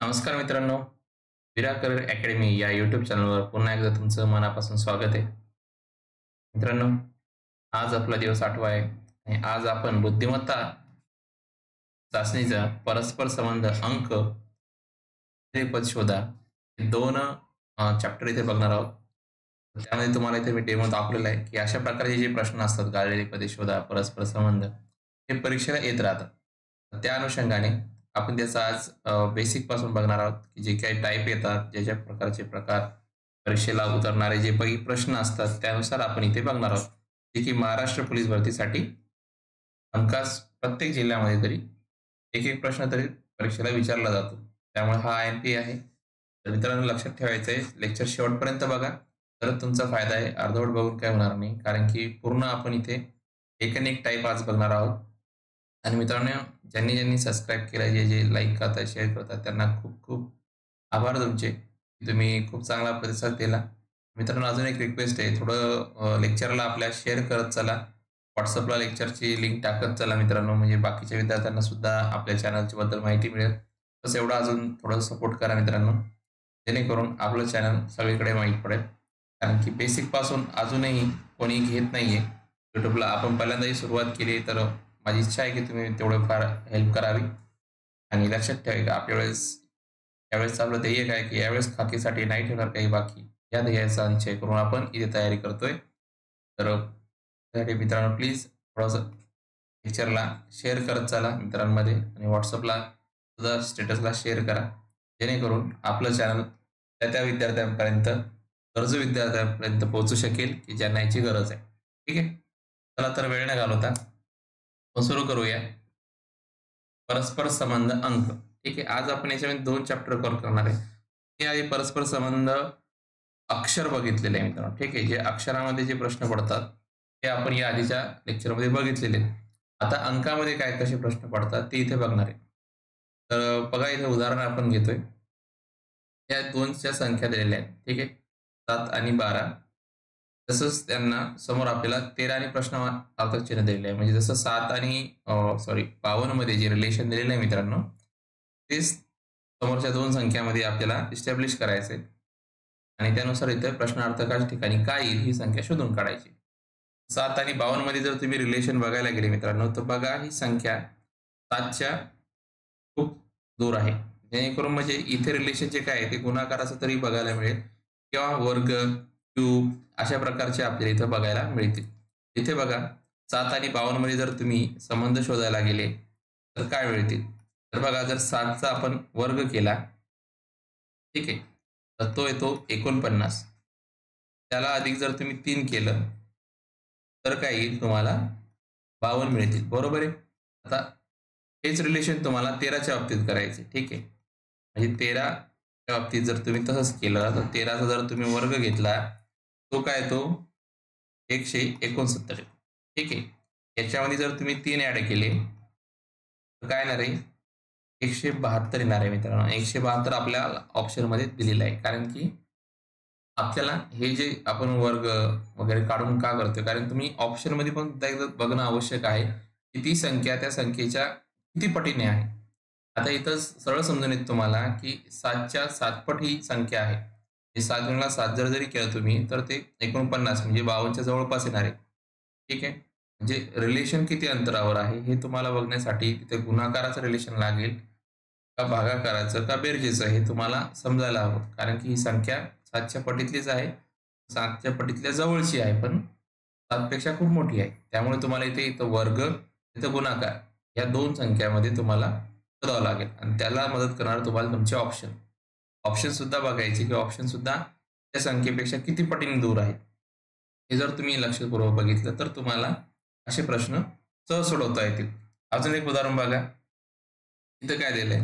नमस्कार मित्रांनो, विरा career academy या यूट्यूब चॅनलवर पुन्हा एकदा तुमचं मनापासून स्वागत आहे. मित्रांनो, आज आपला दिवस 8वा आहे आणि आज आपण बुद्धिमत्ता चाचणीचा परस्पर संबंध अंक पद शोधा हे 2 चॅप्टर इथे बघणार आहोत. त्यामध्ये तुम्हाला इथे मी डेमो दाखवलेला आहे, की अशा प्रकारचे जे प्रश्न असतात गाळलेली पदे शोधा, परस्पर संबंध हे परीक्षेला येत राहतात. तर त्या अनुषंगाने आपण त्याचा आज बेसिक पासून बघणार आहोत, की जे काही टाइप येतात, ज्या प्रकारचे प्रकार परीक्षेला उतरणारे जे काही प्रश्न असतात, त्यानुसार आपण इथे बघणार आहोत. जे की महाराष्ट्र पोलीस भरतीसाठी हमखास प्रत्येक जिल्ह्यामध्ये तरी एक-एक प्रश्न तरी परीक्षेला विचारला जातो. त्यामुळे हा आय-एम-पी आहे. तर मित्रांनो लक्षात ठेवायचं आहे, लेक्चर शेवटपर्यंत बघा. तरच तुमचा फायदा आहे. अर्धवट बघून काही होणार नाही. कारण की पूर्ण आपण इथे एक आणि एक टाइप आज बघणार आहोत. आणि मित्रांनो, ज्यांनी सबस्क्राईब केलं, जे लाईक करतात, शेअर करतात, त्यांना खूप खूप आभार तुमचे. तुम्ही खूप चांगला प्रतिसाद दिला. मित्रांनो, अजून एक रिक्वेस्ट आहे. थोडं लेक्चरला आपल्या शेअर करत चला. WhatsAppला लेक्चरची लिंक टाकत चला मित्रांनो, म्हणजे बाकीच्या विद्यार्थ्यांना सुद्धा आपल्या चॅनलच्या बद्दल माहिती मिळेल. बस एवढं अजून थोडं सपोर्ट करा मित्रांनो, जेणेकरून आपलं चॅनल सगळीकडे माहीत पडेल. कारण की बेसिकपासून अजूनही कोणी घेत नाहीये YouTubeला. आपण पहिल्यांदाही सुरुवात केली, तर माझी इच्छा आहे की तुम्ही तेवढं फार हेल्प करावी. आणि लक्षात ठेवा, की आपल्या वेळेस यावेळेस आपलं ध्येय काय, की यावेळेस खाकीसाठी नाही ठेवणार काही बाकी. या ध्येयाचा निश्चय करून आपण इथे तयारी करतोय. तर त्यासाठी मित्रांनो प्लीज थोडंसं लेक्चरला शेअर करत चला मित्रांमध्ये आणि WhatsAppला सुद्धा स्टेटसला शेअर करा. जेणेकरून आपलं चॅनल त्या विद्यार्थ्यांपर्यंत, गरजू विद्यार्थ्यांपर्यंत पोहोचू शकेल, की ज्यांना याची गरज आहे. ठीक आहे? चला तर वेळ न घालवता मग सुरू करूया. परस्पर संबंध अंक. ठीक आहे. आज आपण याच्यामध्ये 2 चॅप्टर कव्हर करणार आहे. हे आधी परस्पर संबंध अक्षर बघितलेले आहे मित्रांनो. ठीक आहे. जे अक्षरामध्ये जे प्रश्न पडतात, ते आपण या आधीच्या लेक्चरमध्ये बघितलेले आहेत. आता अंकामध्ये काय कसे प्रश्न पडतात ते इथे बघणार आहे. तर बघा इथे उदाहरण आपण घेतोय. या 2च्या संख्या दिलेल्या आहेत. ठीक आहे. 7 आणि 12. तसंच त्यांना समोर आपल्याला 13 आणि प्रश्नार्थक चिन्ह दिलेलं आहे. म्हणजे जसं 7 आणि 52 मध्ये जे रिलेशन दिलेलं आहे मित्रांनो, तेच समोरच्या 2 संख्यामध्ये आपल्याला इस्टॅब्लिश करायचं आहे. आणि त्यानुसार इथे प्रश्नार्थकाच्या ठिकाणी काय येईल ही संख्या शोधून काढायची. 7 आणि 52 मध्ये जर तुम्ही रिलेशन बघायला गेले मित्रांनो, तर बघा ही संख्या 7च्या खूप दूर आहे. जेणेकरून म्हणजे इथे रिलेशनचे काय आहे ते गुणाकाराचं तरी बघायला मिळेल किंवा वर्ग, क्यूब अशा प्रकारचे आपल्याला इथं बघायला मिळतील. इथे बघा 7 आणि 52 मध्ये जर तुम्ही संबंध शोधायला गेले, तर काय मिळतील? तर बघा जर 7चा आपण वर्ग केला, ठीक आहे. तर तो येतो 49. त्याला अधिक जर तुम्ही 3 केलं, तर काय येईल तुम्हाला 52 मिळतील. बरोबर आहे. आता हेच रिलेशन तुम्हाला 13च्या बाबतीत करायचे. ठीक आहे. म्हणजे 13च्या बाबतीत जर तुम्ही तसंच केलं, तर 13चा जर तुम्ही वर्ग घेतला, तो काय येतो 169. ठीक आहे. याच्यामध्ये जर तुम्ही 3 ॲड केले, तर काय येणार आहे 172 येणार आहे मित्रांनो. 172 आपल्या ऑप्शनमध्ये दिलेलं आहे. कारण की आपल्याला हे जे आपण वर्ग वगैरे काढून का करतोय? कारण तुम्ही ऑप्शनमध्ये पण एकदा बघणं आवश्यक आहे, की ती संख्या त्या संख्येच्या किती पटीने आहे. आता इथं सरळ समजून येतं तुम्हाला, की 7च्या 7 पट ही संख्या आहे. हे 7 गुणिले 7 जरी केलं तुम्ही, तर ते 49 म्हणजे 52च्या जवळपास येणार आहे. ठीक आहे. म्हणजे रिलेशन किती अंतरावर आहे, हे तुम्हाला बघण्यासाठी तिथे गुणाकाराचं रिलेशन लागेल, का भागाकाराचं, का बेरजेचं हे तुम्हाला समजायला हवं. कारण की ही संख्या 7च्या पटीतलीच आहे. 7च्या पटीतल्या जवळची आहे, पण 7 पेक्षा खूप मोठी आहे. त्यामुळे तुम्हाला इथं वर्ग, इथं गुणाकार या 2 संख्यामध्ये तुम्हाला शोधावं लागेल आणि त्याला मदत करणार तुम्हाला तुमचे ऑप्शन. ऑप्शन सुद्धा बघायचे, की ऑप्शन सुद्धा त्या संख्येपेक्षा किती पटीने दूर आहेत. हे जर तुम्ही लक्षपूर्वक बघितलं, तर तुम्हाला असे प्रश्न सहज सोडवता येतील. अजून एक उदाहरण बघा. इथं काय दिलंय?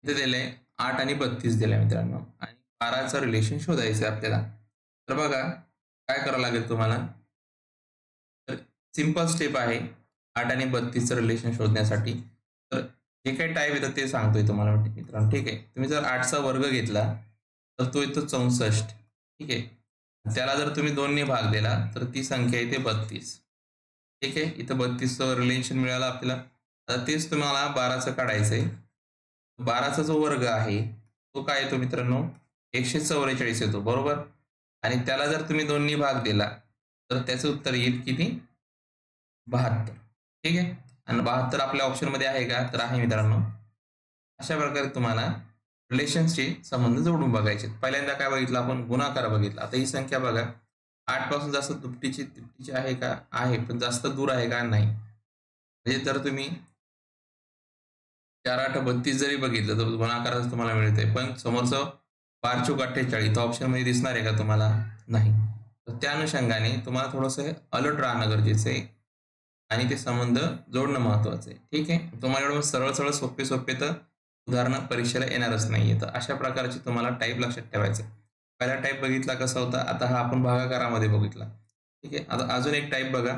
इथे दिलंय 8 आणि 32 दिलंय मित्रांनो आणि 12चं रिलेशन शोधायचं आहे आपल्याला. तर बघा काय करावं लागेल तुम्हाला? तर सिंपल स्टेप आहे 8 आणि 32चं रिलेशन शोधण्यासाठी. तर जे काही टाइप येतं ते सांगतोय तुम्हाला मित्रांनो, ठीक आहे. तुम्ही जर 8चा वर्ग घेतला, तर तो येतो 64. ठीक आहे. त्याला जर तुम्ही 2 ने भाग दिला, तर ती संख्या येते 32. ठीक आहे. इथं 32चं रिलेशन मिळालं आपल्याला. आता तेच तुम्हाला 12चं काढायचंय. 12चा जो वर्ग आहे, तो काय येतो मित्रांनो? 144 येतो, बरोबर? आणि त्याला जर तुम्ही 2 नी भाग दिला, तर त्याचं उत्तर येईल किती? 72. ठीक आहे. आणि 72 आपल्या ऑप्शनमध्ये आहे का? तर आहे मित्रांनो. अशा प्रकारे तुम्हाला रिलेशन्सचे संबंध जोडून बघायचे. पहिल्यांदा काय बघितलं आपण? गुणाकार बघितला. आता ही संख्या बघा 8 पासून जास्त दुपटीची आहे का? आहे. पण जास्त दूर आहे का? नाही. म्हणजे जर तुम्ही 4 8 32 जरी बघितलं तर गुणाकाराचं तुम्हाला मिळतंय. पण समोरचं 4 चोक 48 तर ऑप्शनमध्ये दिसणार आहे का तुम्हाला? नाही. तर त्या अनुषंगाने तुम्हाला थोडंसं अलर्ट राहणं गरजेचं आहे आणि ते संबंध जोडणं महत्त्वाचं आहे. ठीक आहे. तुम्हाला एवढं सरळ-सरळ सोपे-सोपे तर उदाहरणं परीक्षेला येणारच नाहीये. तर अशा प्रकारचे तुम्हाला टाइप लक्षात ठेवायचं आहे. पहिला टाइप बघितला कसा होता? आता हा आपण भागाकारामध्ये बघितला. ठीक आहे. आता अजून एक टाइप बघा.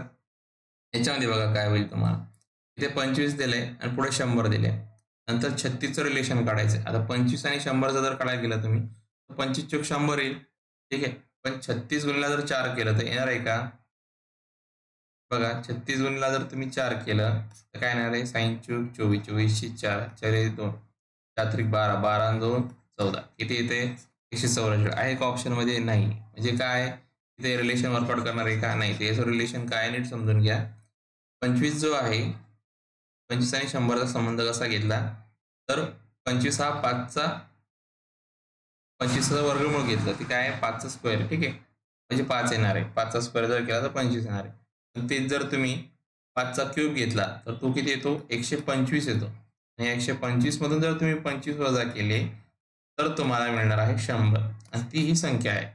याच्यामध्ये बघा काय होईल तुम्हाला. इथे 25 दिलंय आणि पुढे 100 दिले. नंतर 36चं रिलेशन काढायचं आहे. आता 25 आणि 100चं जर काढायला गेलं तुम्ही, तर 25 चोक 100 येईल. ठीक आहे. पण 36 गुणिले जर 4 केलं तर येणार आहे का? बघा 36 गुणिले जर तुम्ही 4 केलं, तर काय येणार आहे? 6 चोक 24, 24ची 4, 4 2, 4 त्रिक 12, 12 आणि 2 14. किती येते? 144 आहे का ऑप्शनमध्ये? नाही. म्हणजे काय? इथे रिलेशन वर्कआउट करणार आहे का? नाही. त्याचं रिलेशन काय नीट समजून घ्या. 25 जो आहे 25 आणि 100चा संबंध कसा घेतला? तर 25 हा 5चा 25चा वर्गमूळ घेतला. ते काय आहे? 5चा स्क्वेअर ठीक आहे. म्हणजे 5 येणार आहे. 5चा स्क्वेअर जर केला तर 25 येणार आहे. पण तेच जर तुम्ही 5चा क्यूब घेतला तर तो किती येतो? 125 येतो. आणि 125 मधून जर तुम्ही 25 वजा केले तर तुम्हाला मिळणार आहे 100 आणि ती ही संख्या आहे.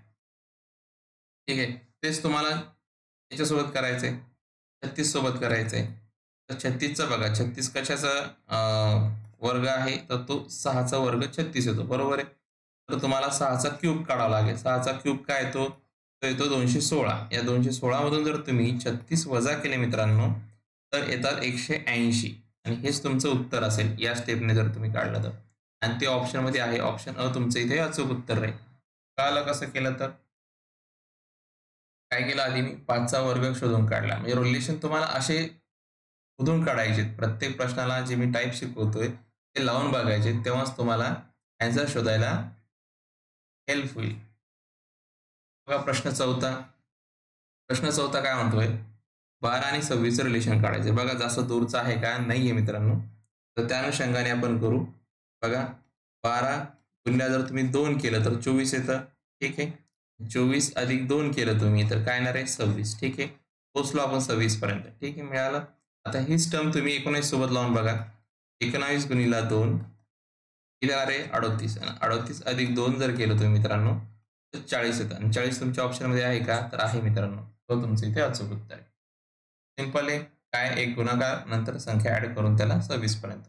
ठीक आहे. तेच तुम्हाला याच्यासोबत करायचंय. 36 सोबत करायचंय. तर 36चा बघा 36 कशाचा वर्ग आहे तर तो 6चा वर्ग 36 येतो. बरोबर आहे. तर तुम्हाला 6चा क्यूब काढावा लागेल. 6चा क्यूब काय येतो? तो येतो 216. या 216 मधून जर तुम्ही 36 वजा केले मित्रांनो, तर येतात 180 आणि हेच तुमचं उत्तर असेल या स्टेपने जर तुम्ही काढलं तर. आणि ते ऑप्शनमध्ये आहे. ऑप्शन अ तुमचं इथे अचूक उत्तर राहील. कळालं कसं केलं तर? काय केलं आधी मी 5चा वर्ग शोधून काढला. म्हणजे रिलेशन तुम्हाला असे शोधून काढायचे. प्रत्येक प्रश्नाला जे मी टाइप शिकवतोय, ते लावून बघायचे. तेव्हाच तुम्हाला ॲन्सर शोधायला हेल्प होईल. बघा प्रश्न 4था. प्रश्न 4था काय म्हणतोय? 12 आणि 26चं रिलेशन काढायचं. बघा जास्त दूरचं आहे का? नाहीये मित्रांनो. तर त्या अनुषंगाने आपण करू. बघा 12 गुणिले जर तुम्ही 2 केलं तर 24 येतं. ठीक आहे. 24 अधिक 2 केलं तुम्ही तर काय येणार आहे? 26. ठीक आहे. पोहोचलो आपण 26 पर्यंत. ठीक आहे. मिळालं. आता हीच टर्म तुम्ही 19 सोबत लावून बघा. 19 गुणिले 2 किती येणार आहे? 38 आणि 38 अधिक 2 जर केलं तुम्ही मित्रांनो, तर 40 येतं आणि 40 तुमच्या ऑप्शनमध्ये आहे का? तर आहे मित्रांनो. तो तुमचं इथे अचूक उत्तर आहे. सिंपल आहे. काय एक गुणाकार नंतर संख्या ॲड करून त्याला 26 पर्यंत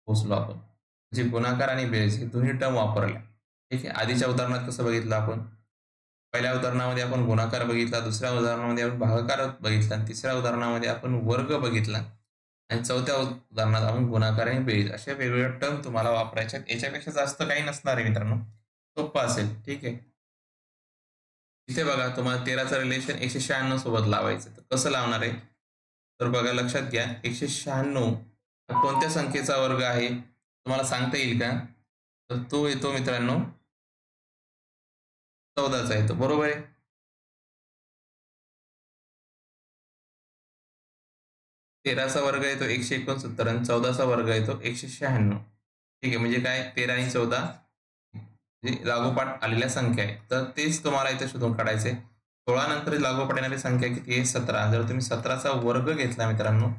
पोहोचलो आपण. म्हणजे गुणाकार आणि बेरीज हे दोन्ही टर्म वापरल्या. ठीक आहे. आधीच्या उदाहरणात कसं बघितलं आपण? पहिल्या उदाहरणामध्ये आपण गुणाकार बघितला, दुसऱ्या उदाहरणामध्ये आपण भागाकार बघितला आणि तिसऱ्या उदाहरणामध्ये आपण वर्ग बघितला आणि चौथ्या उदाहरणात आपण गुणाकार आणि बेरीज अशा वेगवेगळ्या टर्म तुम्हाला वापरायच्या आहेत. याच्यापेक्षा जास्त काही नसणार आहे मित्रांनो. सोप्पं असेल. ठीक आहे. इथे बघा तुम्हाला 13चं रिलेशन 196 सोबत लावायचं तर कसं लावणार आहे? तर बघा लक्षात घ्या 196 हा कोणत्या संख्येचा वर्ग आहे? तुम्हाला सांगता येईल का? तर तो येतो मित्रांनो 14चा येतो. बरोबर आहे. 13चा वर्ग येतो 169 आणि 14चा वर्ग येतो 196. ठीक आहे. म्हणजे काय 13 आणि 14 म्हणजे लागोपाठ आलेल्या संख्या आहेत. तर तेच तुम्हाला इथे शोधून काढायचं आहे. 16 नंतर लागोपाठ येणारी संख्या किती आहे? 17. जर तुम्ही 17चा वर्ग घेतला मित्रांनो,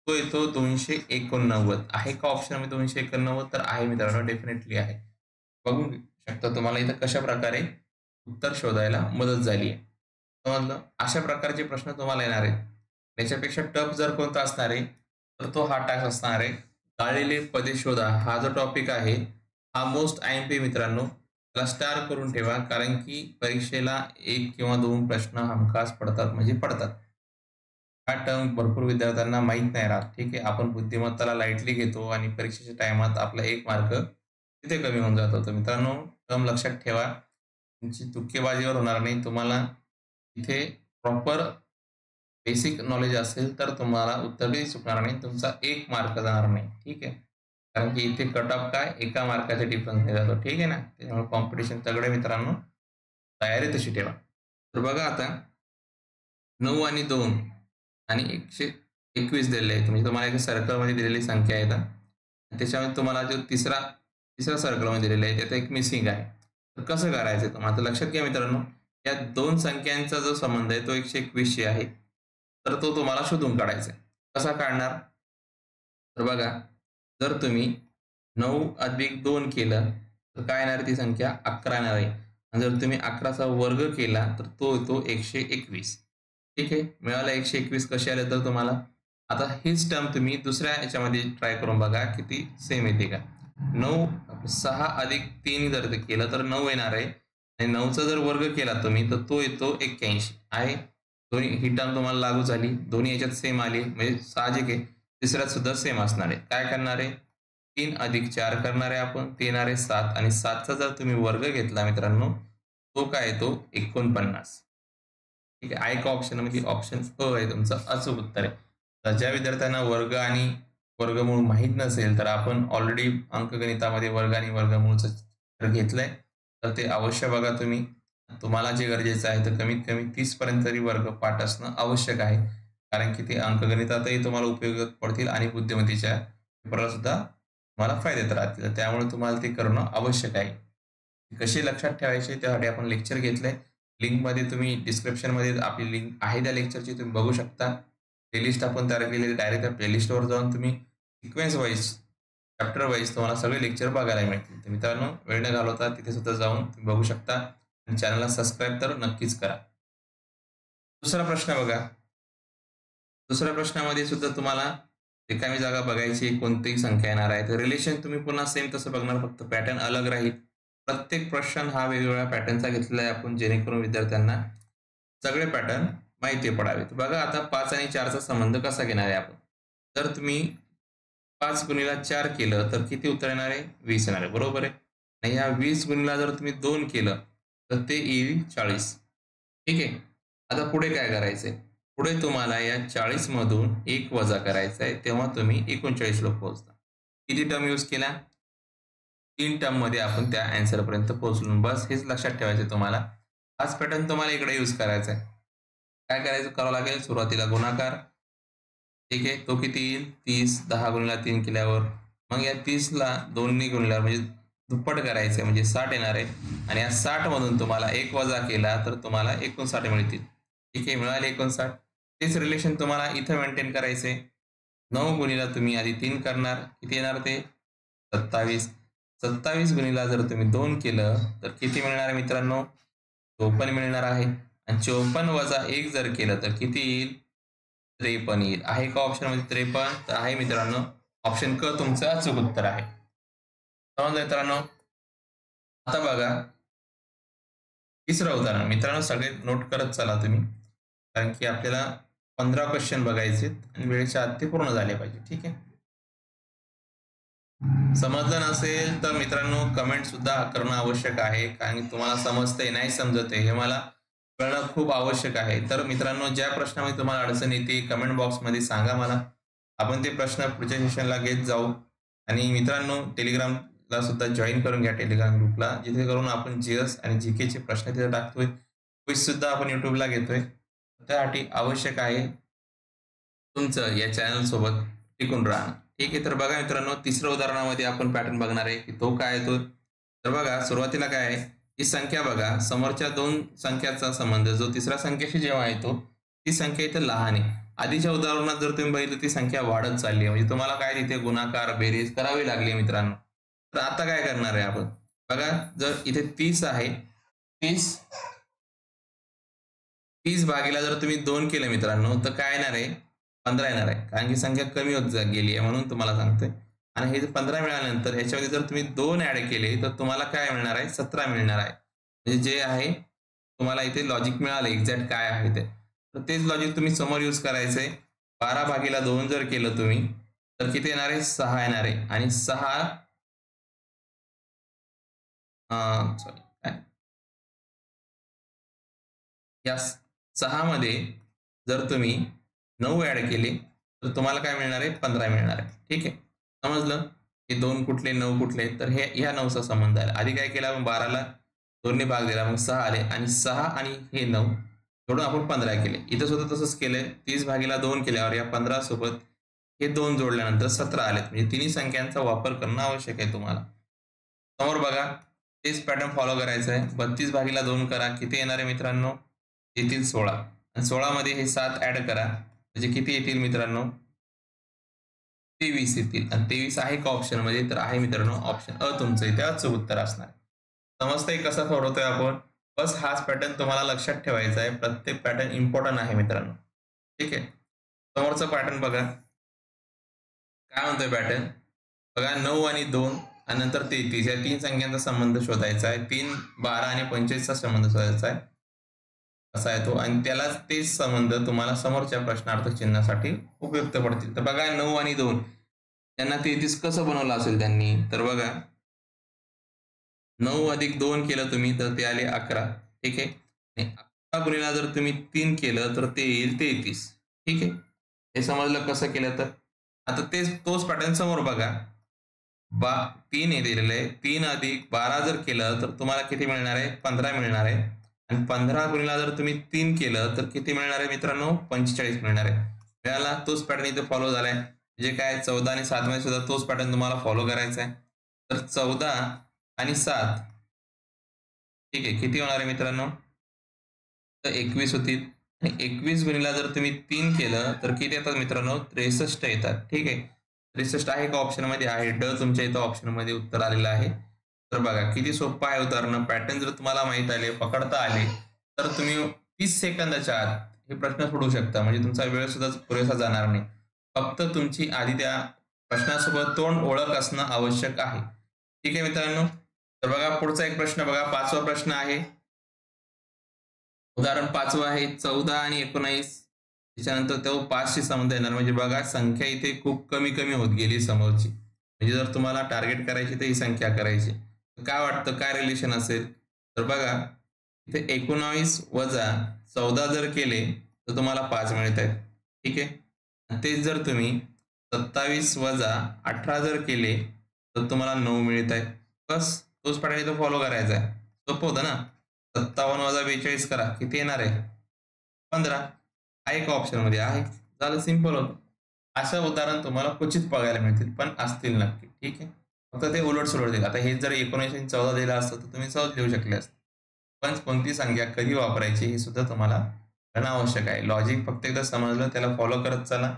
तो येतो 289. आहे का ऑप्शनमध्ये 289? तर आहे मित्रांनो, डेफिनेटली आहे. बघू शकता तुम्हाला इथं कशाप्रकारे उत्तर शोधायला मदत झाली आहे. समजलं? अशा प्रकारचे प्रश्न तुम्हाला येणार आहेत. त्याच्यापेक्षा टफ जर कोणता असणार आहे, तर तो हा टास्क असणार आहे. गाळलेली पदे शोधा. हा जो टॉपिक आहे, हा मोस्ट आय-एम-पी मित्रांनो. त्याला स्टार करून ठेवा कारण की परीक्षेला 1 किंवा 2 प्रश्न हमखास पडतात म्हणजे पडतात. हा टर्म भरपूर विद्यार्थ्यांना माहीत नाही राहत. ठीक आहे. आपण बुद्धिमत्ताला लाईटली घेतो आणि परीक्षेच्या टाईमात आपला 1 मार्क तिथे कमी होऊन जातो. तर मित्रांनो टर्म लक्षात ठेवा. तुमची तुक्केबाजीवर होणार नाही. तुम्हाला इथे प्रॉपर बेसिक नॉलेज असेल तर तुम्हाला उत्तर कधीच चुकणार नाही. तुमचा 1 मार्क जाणार नाही. ठीक आहे. कारण की इथे कट ऑफ काय एका मार्काच्या डिफरन्सने जातो. ठीक आहे ना? त्याच्यामुळे कॉम्पिटिशन तगडे मित्रांनो, तयारी तशी ठेवा. तर बघा आता 9 आणि 2 आणि 121 दिलेले आहेत. म्हणजे तुम्हाला एका सर्कलमध्ये दिलेली संख्या आहेत हां. त्याच्यामध्ये तुम्हाला जो तिसरा सर्कलमध्ये दिलेला आहे, त्यात एक मिसिंग आहे. तर कसं करायचं तुम्हाला? आता लक्षात घ्या मित्रांनो, या 2 संख्यांचा जो संबंध आहे तो 121 शी आहे. तर तो तुम्हाला शोधून काढायचा आहे. कसा काढणार? तर बघा, जर तुम्ही 9+2 केलं, तर काय येणार ती संख्या 11 येणार आहे. आणि जर तुम्ही 11चा वर्ग केला, तर तो येतो 121. ठीक आहे. मिळालं 121 कसे आले तर तुम्हाला? आता हीच टर्म तुम्ही दुसऱ्या ह्याच्यामध्ये ट्राय करून बघा, किती सेम येते का? 9 6+3 जर ते केलं तर 9 येणार आहे आणि 9चा जर वर्ग केला तुम्ही, तर तो येतो 81 आहे. दोन्ही ही टर्म तुम्हाला लागू झाली. दोन्ही ह्याच्यात सेम आली म्हणजे साहजिक आहे. तिसऱ्यात सुद्धा सेम असणार आहे. काय करणार आहे? 3+4 करणार आहे आपण. ते येणार आहे 7 आणि 7चा जर तुम्ही वर्ग घेतला मित्रांनो, तो काय येतो 49. ठीक आहे. आहे का ऑप्शनमध्ये? ऑप्शन अ आहे तुमचं अचूक उत्तर आहे. तर ज्या विद्यार्थ्यांना वर्ग आणि वर्गमूळ माहीत नसेल, तर आपण ऑलरेडी अंकगणितामध्ये वर्ग आणि वर्गमूळचं चित्र घेतलंय. तर ते अवश्य बघा तुम्ही. तुम्हाला जे गरजेचं आहे, तर कमीत कमी 30 पर्यंत तरी वर्ग पाठ असणं आवश्यक आहे. कारण की ते अंकगणितातही तुम्हाला उपयोगात पडतील आणि बुद्धिमत्तेच्या पेपरला सुद्धा तुम्हाला फायद्यात राहतील. तर त्यामुळे तुम्हाला ते करणं आवश्यक आहे. कशी लक्षात ठेवायचे त्यासाठी आपण लेक्चर घेतलंय. लिंकमध्ये तुम्ही डिस्क्रिप्शनमध्ये आपली लिंक आहे त्या लेक्चरची तुम्ही बघू शकता. प्लेलिस्ट आपण तयार केलेली डायरेक्ट त्या प्लेलिस्टवर जाऊन तुम्ही सिक्वेन्स वाईज, चॅप्टर वाईज तुम्हाला सगळे लेक्चर बघायला मिळतील. तर मित्रांनो, वेळ न घालवता तिथे सुद्धा जाऊन तुम्ही बघू शकता आणि चॅनलला सबस्क्राईब तर नक्कीच करा. दुसरा प्रश्न बघा. दुसऱ्या प्रश्नामध्ये सुद्धा तुम्हाला रिकामी जागा बघायची, कोणतीही संख्या येणार आहे. तर रिलेशन तुम्ही पुन्हा सेम तसं बघणार, फक्त पॅटर्न अलग राहील. प्रत्येक प्रश्न हा वेगवेगळ्या पॅटर्नचा घेतलेला आहे आपण, जेणेकरून विद्यार्थ्यांना सगळे पॅटर्न माहिती पडावेत. बघा आता 5 आणि 4चा संबंध कसा घेणार आहे आपण. तर तुम्ही 5 गुणिले 4 केलं तर किती उत्तर येणार आहे? 20 येणार आहे. बरोबर आहे. आणि या 20 गुणिले जर तुम्ही 2 केलं तर ते येईल 40. ठीक आहे. आता पुढे काय करायचंय? पुढे तुम्हाला या 40 मधून 1 वजा करायचा आहे. तेव्हा तुम्ही 39 ला पोहोचता. किती टर्म यूज केल्या? 3 टर्ममध्ये आपण त्या ॲन्सरपर्यंत पोहोचलो. बस हेच लक्षात ठेवायचं तुम्हाला. हाच पॅटर्न तुम्हाला इकडे यूज करायचा आहे. काय करायचं करावं लागेल? सुरुवातीला गुणाकार. ठीक आहे. तो किती येईल? 30. 10 गुणिले 3 केल्यावर. मग या 30ला 2 ने गुणल्यावर म्हणजे दुप्पट करायचं आहे म्हणजे 60 येणार आहे. आणि या 60 मधून तुम्हाला 1 वजा केला तर तुम्हाला 59 मिळतील. ठीक आहे. मिळाले 59. तेच रिलेशन तुम्हाला इथं मेंटेन करायचं आहे. 9 गुणिले तुम्ही आधी 3 करणार. किती येणार ते? 27. 27 गुणिले जर तुम्ही 2 केलं तर किती मिळणार आहे मित्रांनो? 54 मिळणार आहे. आणि 54 वजा 1 जर केलं तर किती येईल? 53 येईल. आहे का ऑप्शनमध्ये 53? तर आहे मित्रांनो. ऑप्शन क तुमचं अचूक उत्तर आहे. समजलं मित्रांनो? आता बघा तिसरं उदाहरण. मित्रांनो सगळे नोट करत चला तुम्ही. कारण की आपल्याला 15 क्वेश्चन बघायचे आणि वेळेच्या आत ते पूर्ण झाले पाहिजे. ठीक आहे. समजलं नसेल तर मित्रांनो कमेंट सुद्धा करणं आवश्यक आहे. कारण की तुम्हाला समजतंय नाही समजत आहे हे मला कळणं खूप आवश्यक आहे. तर मित्रांनो ज्या प्रश्नामध्ये तुम्हाला अडचण येते कमेंट बॉक्समध्ये सांगा मला. आपण ते प्रश्न पुढच्या सेशनला घेत जाऊ. आणि मित्रांनो टेलिग्रामला सुद्धा जॉईन करून घ्या टेलिग्राम ग्रुपला. जिथे करून आपण जीएस आणि जीकेचे प्रश्न तिथे टाकतोय. क्विज सुद्धा आपण YouTubeला घेतोय. त्यासाठी आवश्यक आहे तुमचं या चॅनल सोबत टिकून राहणं. ठीक आहे. तर बघा मित्रांनो तिसऱ्या उदाहरणामध्ये आपण पॅटर्न बघणार आहे की तो काय येतो. तर बघा सुरुवातीला काय आहे, ही संख्या बघा समोरच्या 2 संख्याचा संबंध जो तिसऱ्या संख्येशी जेव्हा येतो, ती संख्या इथे लहान आहे. आधीच्या उदाहरणात जर तुम्ही बघितलं ती संख्या वाढत चालली आहे. म्हणजे तुम्हाला काय तिथे गुणाकार, बेरीज करावी लागली मित्रांनो. तर आता काय करणार आहे आपण? बघा जर इथे 30 आहे. 30 भागीला जर तुम्ही 2 केलं मित्रांनो, तर काय येणार आहे? 15 येणार आहे. कारण की संख्या कमी होत गेली आहे म्हणून तुम्हाला सांगतोय. आणि हे 15 मिळाल्यानंतर ह्याच्यामध्ये जर तुम्ही 2 ॲड केले, तर तुम्हाला काय मिळणार आहे? 17 मिळणार आहे. म्हणजे जे आहे तुम्हाला इथे लॉजिक मिळालं एक्झॅक्ट काय आहे ते. तर तेच लॉजिक तुम्ही समोर यूज करायचंय. 12 भागीला 2 जर केलं तुम्ही, तर किती येणार आहे? 6 येणार आहे. आणि 6 सॉरी या 6 मध्ये जर तुम्ही 9 ॲड केले, तर तुम्हाला काय मिळणार आहे? 15 मिळणार आहे. ठीक आहे. समजलं? हे 2 कुठले, 9 कुठले, तर हे ह्या 9चा संबंध आहे. आधी काय केलं आपण 12ला 2 ने भाग दिला, मग 6 आले आणि 6 आणि हे 9 जोडून आपण 15 केले. इथं सुद्धा तसंच केलंय. 30/2 केल्यावर या 15 सोबत हे 2 जोडल्यानंतर 17 आलेत. म्हणजे तिन्ही संख्यांचा वापर करणं आवश्यक आहे तुम्हाला. समोर बघा, तेच पॅटर्न फॉलो करायचं आहे. 32/2 करा. किती येणार आहे मित्रांनो? येतील 16 आणि 16 मध्ये हे 7 ॲड करा. म्हणजे किती येतील मित्रांनो? 23 येतील आणि 23 आहे का ऑप्शनमध्ये? तर आहे मित्रांनो, ऑप्शन अ तुमचं इथे अचूक उत्तर असणार आहे. समजतंय कसं सोडवतोय आपण? बस हाच पॅटर्न तुम्हाला लक्षात ठेवायचा आहे. प्रत्येक पॅटर्न इम्पोर्टंट आहे मित्रांनो. ठीक आहे. समोरचा पॅटर्न बघा. काय म्हणतोय पॅटर्न? बघा 9 आणि 2 आणि नंतर 33 या 3 संख्यांचा संबंध शोधायचा आहे. 3, 12 आणि 25चा संबंध शोधायचा आहे. असा आहे तो आणि त्यालाच तेच संबंध तुम्हाला समोरच्या प्रश्नार्थ चिन्हासाठी उपयुक्त पडतील. तर बघा 9 आणि 2 त्यांना 33 कसं बनवलं असेल त्यांनी? तर बघा 9 अधिक 2 केलं तुम्ही तर ते आले 11. ठीक आहे. आणि 11 गुणिले जर तुम्ही 3 केलं तर ते येईल 33. ठीक आहे. हे समजलं कसं केलं तर? आता तोच पॅटर्न समोर बघा. 3 हे दिलेलं आहे. 3 अधिक 12 जर केलं तर तुम्हाला किती मिळणार आहे? 15 मिळणार आहे. आणि 15 गुणिले जर तुम्ही 3 केलं तर किती मिळणार आहे मित्रांनो? 45 मिळणार आहे. मिळाला तोच पॅटर्न इथे फॉलो झालाय. म्हणजे काय 14 आणि 7 मध्ये सुद्धा तोच पॅटर्न तुम्हाला फॉलो करायचा आहे. तर 14 आणि 7 ठीक आहे. किती होणार आहे मित्रांनो? तर 21 होतील. आणि 21 गुणिले जर तुम्ही 3 केलं तर किती येतात मित्रांनो? 63 येतात. ठीक आहे. 63 आहे का ऑप्शनमध्ये? आहे. ड तुमच्या इथं ऑप्शनमध्ये उत्तर आलेलं आहे. तर बघा किती सोपं आहे उदाहरण. पॅटर्न जर तुम्हाला माहीत आले, पकडता आले, तर तुम्ही 30 सेकंदाच्या आत हे प्रश्न सोडवू शकता. म्हणजे तुमचा वेळ सुद्धा पुरेसा जाणार नाही. फक्त तुमची आधी त्या प्रश्नासोबत तोंड ओळख असणं आवश्यक आहे. ठीक आहे मित्रांनो? तर बघा पुढचा एक प्रश्न बघा. 5वा प्रश्न आहे. उदाहरण 5वं आहे 14 आणि 19 त्याच्यानंतर तो 5 शी संबंध येणार म्हणजे बघा संख्या इथे खूप कमी-कमी होत गेली समोरची. म्हणजे जर तुम्हाला टार्गेट करायची तर ही संख्या करायची. तर काय वाटतं काय रिलेशन असेल? तर बघा इथे 19 वजा 14 जर केले तर तुम्हाला 5 मिळत आहेत. ठीक आहे. आणि तेच जर तुम्ही 27 वजा 18 जर केले तर तुम्हाला 9 मिळत आहेत. बस तोच पॅटर्न इथं फॉलो करायचा आहे. सोपं होतं ना? 57 वजा 42 करा. किती येणार आहे? 15. आहे का ऑप्शनमध्ये? आहे. झालं सिंपल होतं. असं उदाहरण तुम्हाला क्वचित बघायला मिळतील, पण असतील नक्की. ठीक आहे. फक्त ते उलट-सुलट दिलं. आता हेच जर 19 आणि 14 दिलं असतं, तर तुम्ही सहज लिहू शकले असते. पण कोणती संख्या कधी वापरायची हे सुद्धा तुम्हाला करणं आवश्यक आहे. लॉजिक फक्त एकदा समजलं, त्याला फॉलो करत चला.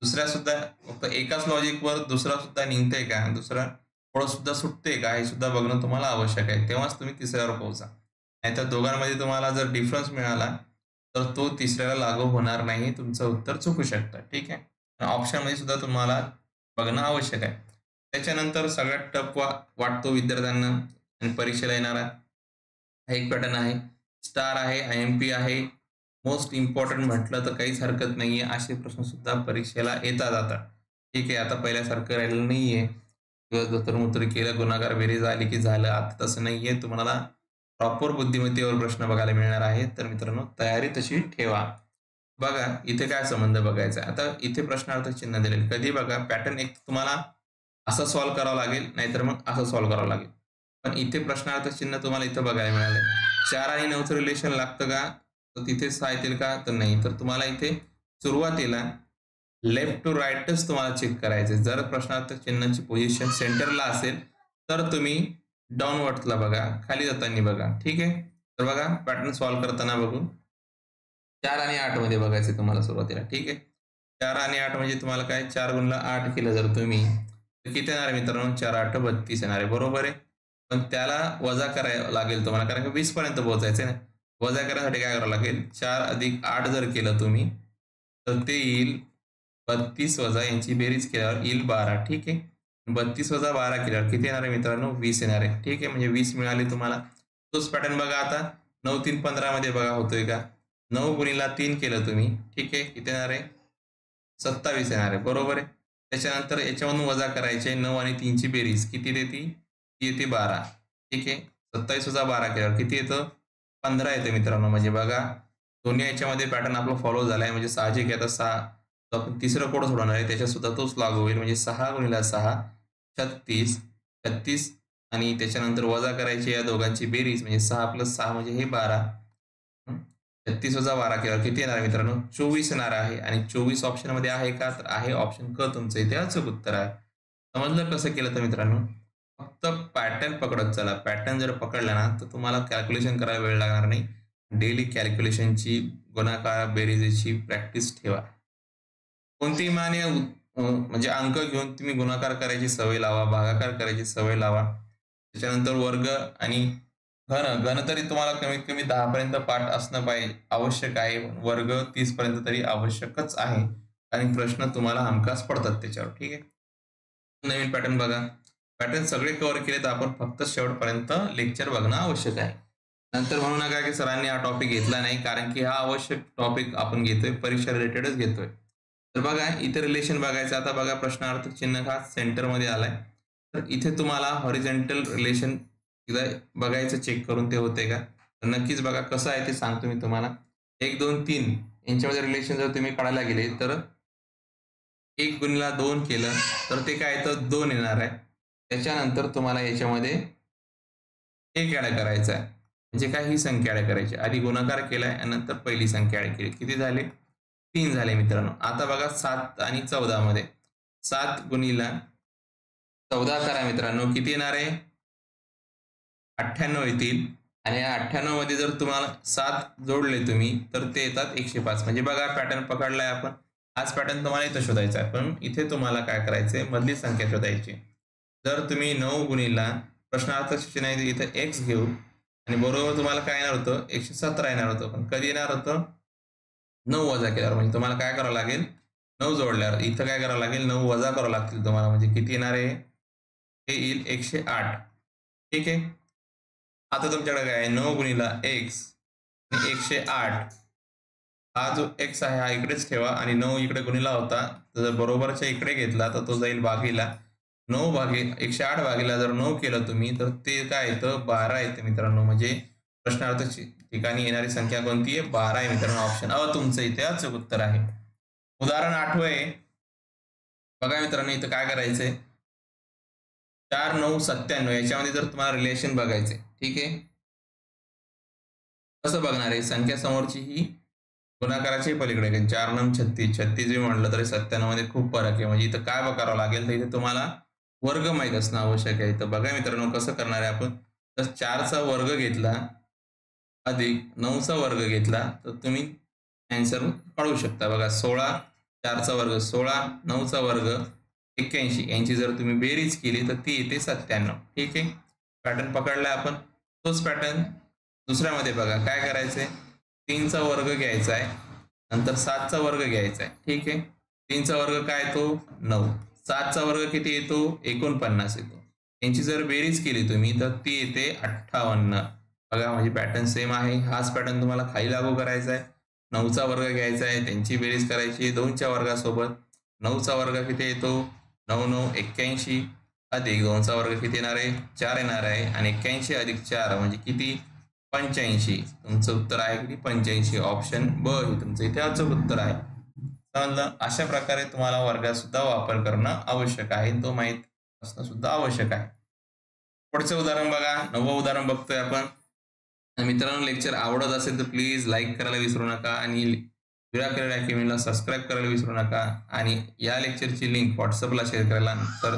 दुसऱ्या सुद्धा फक्त एकाच लॉजिकवर दुसरा सुद्धा निघतंय का? दुसरा थोडं सुद्धा सुटतंय का? हे सुद्धा बघणं तुम्हाला आवश्यक आहे. तेव्हाच तुम्ही तिसऱ्यावर पोहोचा. नाहीतर दोघांमध्ये तुम्हाला जर डिफरन्स मिळाला, तर तो तिसऱ्याला लागू होणार नाही. तुमचं उत्तर चुकू शकतं. ठीक आहे. ऑप्शनमध्ये सुद्धा तुम्हाला बघणं आवश्यक आहे. त्याच्यानंतर सगळ्यात टफ वाटतो विद्यार्थ्यांना आणि परीक्षेला येणारा हा एक पॅटर्न आहे. स्टार आहे, आय-एम-पी आहे. मोस्ट इम्पोर्टंट म्हटलं तर काहीच हरकत नाहीये. असे प्रश्न सुद्धा परीक्षेला येतात आता. ठीक आहे, आता पहिल्यासारखं राहिलेलं नाहीये. किंवा धोतर-मोतर केलं, गुणाकार बेरीज आली की झालं. आता तसं नाहीये. तुम्हाला प्रॉपर बुद्धिमत्तेवर प्रश्न बघायला मिळणार आहेत. तर मित्रांनो तयारी तशी ठेवा. बघा इथे काय संबंध बघायचा आहे. आता इथे प्रश्नार्थक चिन्ह दिलेलं कधी बघा पॅटर्न एक तुम्हाला असं सॉल्व्ह करावं लागेल, नाहीतर मग असं सॉल्व्ह करावं लागेल. पण इथे प्रश्नार्थक चिन्ह तुम्हाला इथं बघायला मिळालंय. 4 आणि 9चं रिलेशन लागतं का? तर तिथे 6 येतील का? तर नाही. तर तुम्हाला इथे सुरुवातीला लेफ्ट टू राइटच तुम्हाला चेक करायचं जर प्रश्नार्थक चिन्हाची पोझिशन सेंटरला असेल, तर तुम्ही डाउनवर्ड्सला बघा, खाली जाताना बघा. ठीक आहे. तर बघा पॅटर्न सॉल्व्ह करताना बघू. 4 आणि 8 मध्ये बघायचं तुम्हाला सुरुवातीला. ठीक आहे. 4 आणि 8 म्हणजे तुम्हाला काय 4 गुणिले 8 केलं जर तुम्ही, तर किती येणार आहे मित्रांनो? 4 8 32 येणार आहे. बरोबर आहे. पण त्याला वजा करावं लागेल तुम्हाला कारण की 20 पर्यंत पोहोचायचं आहे ना. वजा करण्यासाठी काय करावं लागेल? 4 अधिक 8 जर केलं तुम्ही, तर ते येईल 32 वजा यांची बेरीज केल्यावर येईल 12. ठीक आहे. 32 वजा 12 केल्यावर किती येणार आहे मित्रांनो? 20 येणार आहे. ठीक आहे. म्हणजे 20 मिळाले तुम्हाला. तोच पॅटर्न बघा आता 9 3 15 मध्ये बघा होतोय का? 9 गुणिले 3 केलं तुम्ही. ठीक आहे. किती येणार आहे? 27 येणार आहे. बरोबर आहे. त्याच्यानंतर याच्यामधून वजा करायचे 9 आणि 3 ची बेरीज किती देते? ती येते 12. ठीक आहे. 27 वजा 12 केल्यावर किती येतं? 15 येते मित्रांनो. म्हणजे बघा दोन्ही याच्यामध्ये पॅटर्न आपला फॉलो झालाय म्हणजे साहजिक आहे आता 6 आपण तिसरं कोड सोडवणार आहे त्याच्यात सुद्धा तोच लागू होईल म्हणजे 6 गुणिले 6 36 36 आणि त्याच्यानंतर वजा करायची या दोघांची बेरीज म्हणजे 6 + 6 म्हणजे हे 12. 36 वजा 12 केल्यावर किती येणार आहे मित्रांनो? 24 येणार आहे आणि 24 ऑप्शनमध्ये आहे का? तर आहे ऑप्शन क तुमचं इथे अचूक उत्तर आहे. समजलं कसं केलं तर मित्रांनो? फक्त पॅटर्न पकडत चला. पॅटर्न जर पकडला ना, तर तुम्हाला कॅल्क्युलेशन करायला वेळ लागणार नाही. डेली कॅल्क्युलेशनची, गुणाकार, बेरीजची प्रॅक्टिस ठेवा. कोणतीही माने म्हणजे अंक घेऊन तुम्ही गुणाकार करायची सवय लावा, भागाकार करायची सवय लावा. त्याच्यानंतर वर्ग आणि घन तरी तुम्हाला कमीत कमी 10 पर्यंत पाठ असणं आवश्यक आहे. वर्ग 30 पर्यंत तरी आवश्यकच आहे. आणि प्रश्न तुम्हाला हमखास पडतात त्याच्यावर. ठीक आहे. नवीन पॅटर्न बघा. पॅटर्न सगळे कव्हर केले तर आपण फक्त शेवटपर्यंत लेक्चर बघणं आवश्यक आहे. नंतर म्हणू नका की सरांनी हा टॉपिक घेतला नाही, कारण की हा आवश्यक टॉपिक आपण घेतोय, परीक्षा रिलेटेडच घेतोय. तर बघा इथे रिलेशन बघायचं. आता बघा प्रश्नार्थक चिन्ह हा सेंटरमध्ये आलाय. तर इथे तुम्हाला हॉरिझॉन्टल रिलेशन एकदा बघायचं, चेक करून ते होते का? तर नक्कीच बघा कसं आहे ते सांगतो मी तुम्हाला. 1, 2, 3 यांच्यामध्ये रिलेशन जर तुम्ही काढायला गेले तर 1 गुणिले 2 केलं तर ते काय येतं? 2 येणार आहे. त्याच्यानंतर तुम्हाला याच्यामध्ये 1 ॲड करायचा आहे. म्हणजे काय? ही संख्या ॲड करायची. आधी गुणाकार केलाय आणि नंतर पहिली संख्या ॲड केली. किती झाले? 3 झाले मित्रांनो. आता बघा 7 आणि 14 मध्ये 7 गुणिले 14 करा मित्रांनो. किती येणार आहे? 98 येतील आणि या 98 मध्ये जर तुम्हाला 7 जोडले तुम्ही तर ते येतात 105. म्हणजे बघा पॅटर्न पकडलाय आपण. हाच पॅटर्न तुम्हाला इथं शोधायचा आहे. पण इथे तुम्हाला काय करायचंय? मधली संख्या शोधायची. जर तुम्ही 9 गुणिले प्रश्नार्थ चिन्ह आहे इथं x घेऊ आणि बरोबर तुम्हाला काय येणार होतं? 117 येणार होतं. पण कधी येणार होतं? 9 वजा केल्यावर. म्हणजे तुम्हाला काय करावं लागेल? 9 जोडल्यावर. इथं काय करावं लागेल? 9 वजा करावं लागतील तुम्हाला. म्हणजे किती येणार आहे? हे येईल 108. ठीक आहे. आता तुमच्याकडे काय आहे? 9 गुणिले x आणि 108. हा जो x आहे हा इकडेच ठेवा आणि 9 इकडे गुणिला होता. तर जर बरोबरच्या इकडे घेतला तर तो जाईल भागीला. 9 भागिले 108 भागीला जर 9 केलं तुम्ही तर ते काय येतं? 12 येतं मित्रांनो. म्हणजे प्रश्नार्थ ठिकाणी येणारी संख्या कोणती आहे? 12 आहे मित्रांनो. ऑप्शन अ तुमचं इथे अचूक उत्तर आहे. उदाहरण 8 आहे. बघा मित्रांनो इथं काय करायचंय? 4, 9, 97 याच्यामध्ये जर तुम्हाला रिलेशन बघायचे, ठीक आहे. कसं बघणार आहे? संख्या समोरची ही गुणाकाराची पलीकडे आहे. 4 9 36 36 जरी म्हटलं तरी 97 मध्ये खूप फरक आहे. म्हणजे इथं काय करावं लागेल? तर इथे तुम्हाला वर्ग माहीत असणं आवश्यक आहे. तर बघा मित्रांनो कसं करणार आहे आपण? तर 4चा वर्ग घेतला अधिक 9चा वर्ग घेतला तर तुम्ही ॲन्सर काढू शकता. बघा 16, 4चा वर्ग 16, 9चा वर्ग 81 यांची जर तुम्ही बेरीज केली तर ती येते 97. ठीक आहे. पॅटर्न पकडलाय आपण. तोच पॅटर्न दुसऱ्यामध्ये बघा काय करायचंय? 3चा वर्ग घ्यायचा आहे. नंतर 7चा वर्ग घ्यायचा आहे. ठीक आहे. 3चा वर्ग काय येतो? 9. 7चा वर्ग किती येतो? 49 येतो. यांची जर बेरीज केली तुम्ही तर ती येते 58. बघा म्हणजे पॅटर्न सेम आहे. हाच पॅटर्न तुम्हाला खाली लागू करायचा आहे. 9चा वर्ग घ्यायचा आहे. त्यांची बेरीज करायची 2च्या वर्गासोबत. 9चा वर्ग किती येतो? 9 9 81 अधिक 2चा वर्ग किती येणार आहे? 4 येणार आहे आणि 81 अधिक 4 म्हणजे किती? 85. तुमचं उत्तर आहे किती? 85. ऑप्शन ब हे तुमचं इथे अचूक उत्तर आहे. समजलं? अशा प्रकारे तुम्हाला वर्गात सुद्धा वापर करणं आवश्यक आहे. तो माहीत असणं सुद्धा आवश्यक आहे. पुढचं उदाहरण बघा. 9वं उदाहरण बघतोय आपण. मित्रांनो लेक्चर आवडत असेल तर प्लीज लाईक करायला विसरू नका आणि विराकरड अकॅडमीला सबस्क्राईब करायला विसरू नका आणि या लेक्चरची लिंक व्हॉट्सअपला शेअर करायला तर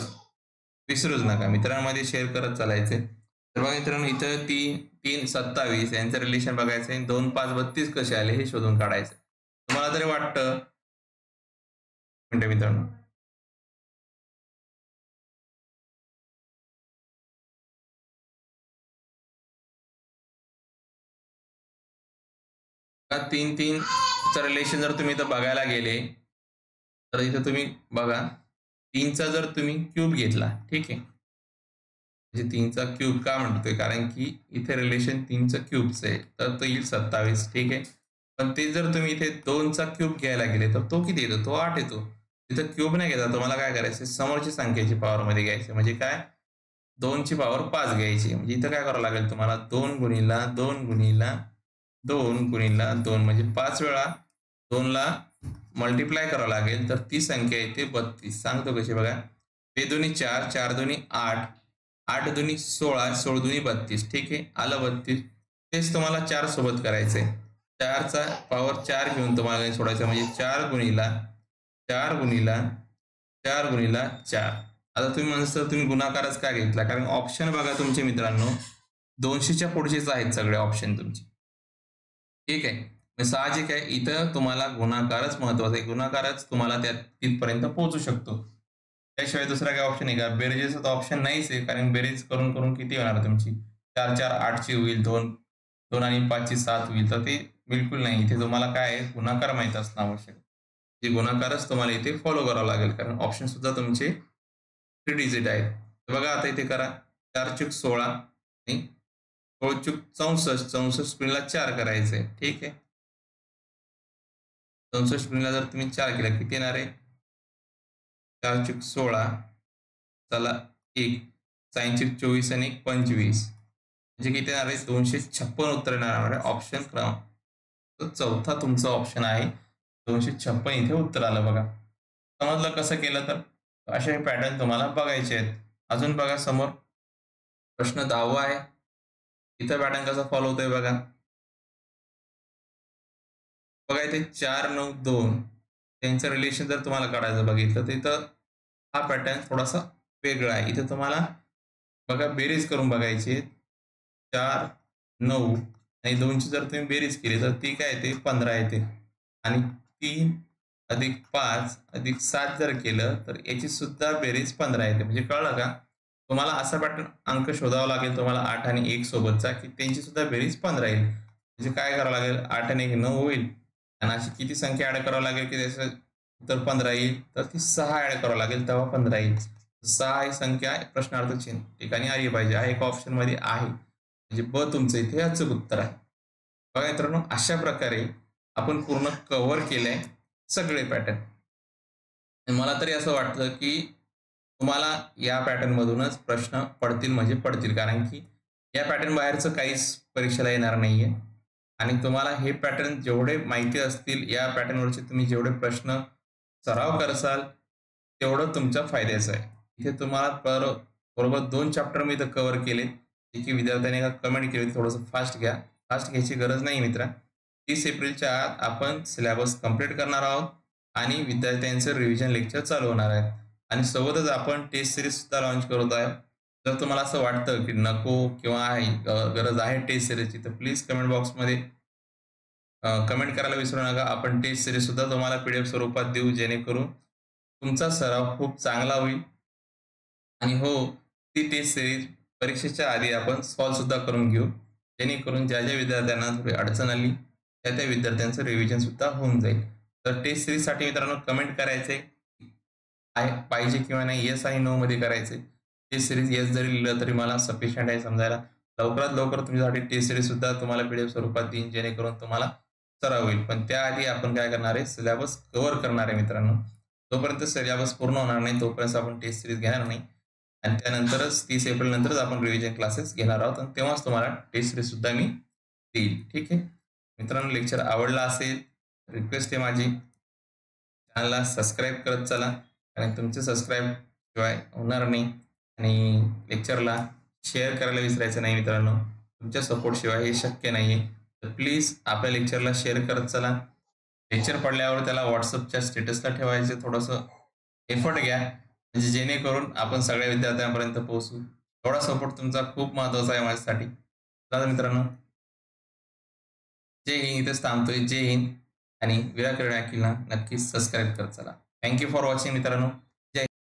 विसरूच नका. मित्रांमध्ये शेअर करत चालायचे. तर बघा मित्रांनो इथं 3 27 यांचं रिलेशन बघायचं आहे. 2 5 32 कसे आले हे शोधून काढायचं. तुम्हाला तरी वाटतं मित्रांनो 3 3 चं रिलेशन जर तुम्ही इथं बघायला गेले तर इथं तुम्ही बघा 3चा जर तुम्ही क्यूब घेतला, ठीक आहे. म्हणजे 3चा क्यूब का म्हणतोय? कारण की इथे रिलेशन 3चं क्यूबचं आहे. तर तो येईल 27. ठीक आहे. पण ते जर तुम्ही इथे 2चा क्यूब घ्यायला गेले तर तो किती येतो? तो 8 येतो. तिथं क्यूब नाही घ्यायचा. तुम्हाला काय करायचं? समोरची संख्येची पॉवरमध्ये घ्यायचं. म्हणजे काय? 2ची पॉवर 5 घ्यायची. म्हणजे इथं काय करावं लागेल तुम्हाला? 2 गुणिले 2 गुणिले 2 गुणिले 2 म्हणजे 5 वेळा 2ला मल्टिप्लाय करावं लागेल. तर ती संख्या येते 32. सांगतो कशी बघा. बेदोनी 4, 4 दोन्ही 8, 8 दोन्ही 16, 16 दोन्ही 32. ठीक आहे. आलं 32. तेच तुम्हाला 4 सोबत करायचंय. 4चा पॉवर 4 घेऊन तुम्हाला सोडायचं म्हणजे 4 गुणिला 4 गुणिला 4 गुणिला 4. आता तुम्ही म्हणता सर तुम्ही गुणाकारच का घेतला? कारण ऑप्शन बघा तुमचे मित्रांनो 200च्या पुढचेच आहेत सगळे ऑप्शन तुमचे. ठीक आहे. मग साहजिक आहे इथं तुम्हाला गुणाकारच महत्त्वाचा आहे. गुणाकारच तुम्हाला त्या तिथपर्यंत पोहोचू शकतो. त्याशिवाय दुसरा काही ऑप्शन आहे का? बेरजेचा तर ऑप्शन नाहीच आहे. कारण बेरीज करून किती होणार तुमची? 4, 4 8ची होईल. 2, 2 आणि 5ची 7 होईल. तर ते बिलकुल नाही. इथे तुम्हाला काय आहे गुणाकार माहीत असणं आवश्यक आहे. ते गुणाकारच तुम्हाला इथे फॉलो करावं लागेल. कारण ऑप्शन सुद्धा तुमचे 3 डिजिट आहेत. तर बघा आता इथे करा. 4 चूक 16 आणि 16 चूक 64. 64 गुणिले 4 करायचंय. ठीक आहे. 64 गुणिले जर तुम्ही 4 केलं किती येणार आहे? 4 चूक 16 चला 1 86 24 आणि 1 25 म्हणजे किती येणार आहे? 256 उत्तर येणार आहे. ऑप्शन क्रमांक तर चौथा तुमचा ऑप्शन आहे. 256 इथे उत्तर आलं बघा. समजलं कसं केलं तर? असे पॅटर्न तुम्हाला बघायचे आहेत. अजून बघा समोर प्रश्न 10वा आहे. इथं पॅटर्न कसा फॉलो होतोय बघा. बघा इथे 4, 9, 2 त्यांचं रिलेशन जर तुम्हाला काढायचं बघितलं तर इथं हा पॅटर्न थोडासा वेगळा आहे. इथे तुम्हाला बघा बेरीज करून बघायची. 4, 9 आणि 2ची जर तुम्ही बेरीज केली तर ती काय येते 15 येते आणि 3 अधिक 5 अधिक 7 जर केलं तर याची सुद्धा बेरीज 15 येते. म्हणजे कळलं का? तुम्हाला असा पॅटर्न अंक शोधावा लागेल तुम्हाला 8 आणि 1 सोबतचा की त्यांची सुद्धा बेरीज 15 येईल. म्हणजे काय करावं लागेल 8 आणि 1 9 होईल आणि अशी किती संख्या ॲड करावी लागेल की त्याचं उत्तर 15 येईल तर ती 6 ॲड करावं लागेल तेव्हा 15 येईल. 6 ही संख्या प्रश्नार्थ चिन्ह ठिकाणी आली पाहिजे. हा एक ऑप्शनमध्ये आहे. म्हणजे ब तुमचं इथे अचूक उत्तर आहे. बघा मित्रांनो अशा प्रकारे आपण पूर्ण कव्हर केलंय सगळे पॅटर्न. मला तरी असं वाटतं की तुम्हाला या पॅटर्नमधूनच प्रश्न पडतील म्हणजे पडतील. कारण की या पॅटर्न बाहेरचं काहीच परीक्षेला येणार नाहीये. आणि तुम्हाला हे पॅटर्न जेवढे माहिती असतील, या पॅटर्नवरचे तुम्ही जेवढे प्रश्न सराव करसाल, तेवढं तुमच्या फायद्याचं आहे. इथे तुम्हाला बरोबर 2 चॅप्टर मी इथं कव्हर केले. जे की विद्यार्थ्यांनी कमेंट केली होती थोडंसं फास्ट घ्या. फास्ट घ्यायची गरज नाही मित्रा. 30 एप्रिलच्या आत आपण सिलेबस कंप्लीट करणार आहोत आणि विद्यार्थ्यांचं रिव्हिजन लेक्चर चालू होणार आहे. आणि सोबतच आपण टेस्ट सीरीज सुद्धा लॉन्च करत आहे. जर तुम्हाला असं वाटतं की नको किंवा गरज आहे टेस्ट सीरीजची तर प्लीज कमेंट बॉक्समध्ये कमेंट करायला विसरू नका. आपण टेस्ट सीरीज सुद्धा तुम्हाला पीडीएफ स्वरूपात देऊ जेणेकरून तुमचा सराव खूप चांगला होईल. आणि हो, ती टेस्ट सीरीज परीक्षेच्या आधी आपण सॉल्व्ह सुद्धा करून घेऊ. जेणेकरून ज्या विद्यार्थ्यांना थोडी अडचण आली, त्या विद्यार्थ्यांचं रिव्हिजन सुद्धा होऊन जाईल. तर टेस्ट सीरीजसाठी मित्रांनो कमेंट करायचे आहे पाहिजे किंवा नाही, येस आणि नो मध्ये करायचे. टेस्ट सीरीज येस जरी लिहिलं तरी मला सफिशियंट आहे समजायला. लवकरात लवकर तुमच्यासाठी टेस्ट सीरीज सुद्धा तुम्हाला पीडीएफ स्वरूपात देईन जेणेकरून तुम्हाला सराव होईल. पण त्याआधी आपण काय करणार आहे सिलेबस कव्हर करणार आहे मित्रांनो. जोपर्यंत सिलेबस पूर्ण होणार नाही तोपर्यंत आपण टेस्ट सीरीज घेणार नाही. आणि त्यानंतरच 30 एप्रिल नंतरच आपण रिव्हिजन क्लासेस घेणार आहोत आणि तेव्हाच तुम्हाला टेस्ट सीरीज सुद्धा मी देईल. ठीक आहे मित्रांनो, लेक्चर आवडला असेल रिक्वेस्ट आहे माझी चॅनलला सबस्क्राईब करत चला. आणि तुमचे सबस्क्राईब शिवाय होणार नाही. आणि लेक्चरला शेअर करायला विसरायचं नाही मित्रांनो. तुमच्या सपोर्ट शिवाय हे शक्य नाही आहे. तर प्लीज आपल्या लेक्चरला शेअर करत चला. लेक्चर पडल्यावर त्याला व्हॉट्सअपच्या स्टेटसला ठेवायचं थोडंसं एफर्ट घ्या म्हणजे जेणेकरून आपण सगळ्या विद्यार्थ्यांपर्यंत पोहोचू. थोडा सपोर्ट तुमचा खूप महत्त्वाचा आहे माझ्यासाठी. चला मित्रांनो, जय हिंद. इथेच थांबतोय. जय हिंद. आणि विराट अखिलला नक्कीच सबस्क्राईब करत चला. थँक यू फॉर वॉचिंग मित्रांनो.